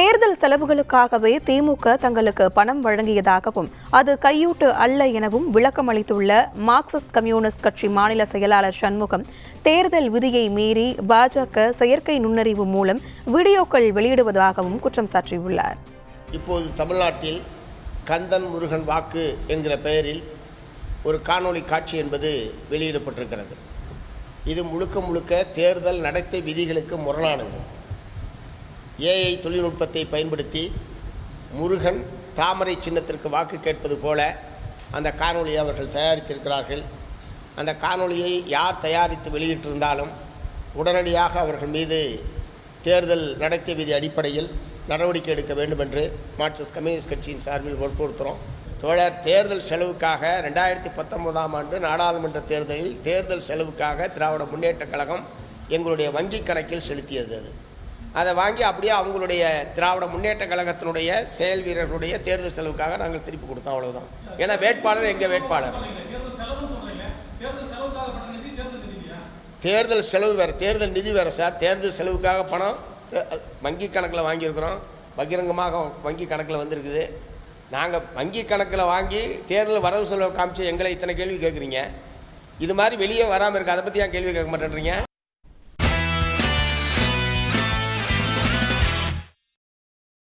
தேர்தல் செலவுகளுக்காகவே திமுக தங்களுக்கு பணம் வழங்கியதாகவும் அது கையூட்டு அல்ல எனவும் விளக்கமளித்துள்ள மார்க்சிஸ்ட் கம்யூனிஸ்ட் கட்சி மாநில செயலாளர் சண்முகம், தேர்தல் விதியை மீறி பாஜக செயற்கை நுண்ணறிவு மூலம் வீடியோக்கள் வெளியிடுவதாகவும் குற்றம் சாட்டியுள்ளார். இப்போது தமிழ்நாட்டில் கந்தன் முருகன் வாக்கு என்கிற பெயரில் ஒரு காணொளி காட்சி என்பது வெளியிடப்பட்டிருக்கிறது. இது முழுக்க முழுக்க தேர்தல் நடத்தை விதிகளுக்கு முரணானது. ஏஐ தொழில்நுட்பத்தை பயன்படுத்தி முருகன் தாமரை சின்னத்திற்கு வாக்கு கேட்பது போல அந்த காணொளியை அவர்கள் தயாரித்திருக்கிறார்கள். அந்த காணொளியை யார் தயாரித்து வெளியிட்டிருந்தாலும் உடனடியாக அவர்கள் மீது தேர்தல் நடத்தை விதி அடிப்படையில் நடவடிக்கை எடுக்க வேண்டும் என்று மார்க்சிஸ்ட் கம்யூனிஸ்ட் கட்சியின் சார்பில் வற்புறுத்துகிறோம். தோழர், தேர்தல் செலவுக்காக 2019ஆம் ஆண்டு நாடாளுமன்ற தேர்தலில் தேர்தல் செலவுக்காக திராவிட முன்னேற்றக் கழகம் எங்களுடைய வங்கி கணக்கில் செலுத்தியது. அதை வாங்கி அப்படியே அவங்களுடைய திராவிட முன்னேற்ற கழகத்தினுடைய செயல் வீரர்களுடைய தேர்தல் செலவுக்காக நாங்கள் திருப்பி கொடுத்தோம். அவ்வளவுதான். ஏன்னா வேட்பாளர் எங்கள் வேட்பாளர். தேர்தல் செலவு வேறு, தேர்தல் நிதி வேறு சார். தேர்தல் செலவுக்காக பணம் வங்கி கணக்கில் வாங்கியிருக்கிறோம். பகிரங்கமாக வங்கி கணக்கில் வந்திருக்குது. நாங்கள் வங்கி கணக்கில் வாங்கி தேர்தல் வரவு செலவு காமிச்சு எங்களை இத்தனை கேள்வி கேட்குறீங்க. இது மாதிரி வெளியே வராமல் இருக்குது. அதை பற்றி ஏன் கேள்வி கேட்க மாட்டேன்றீங்க?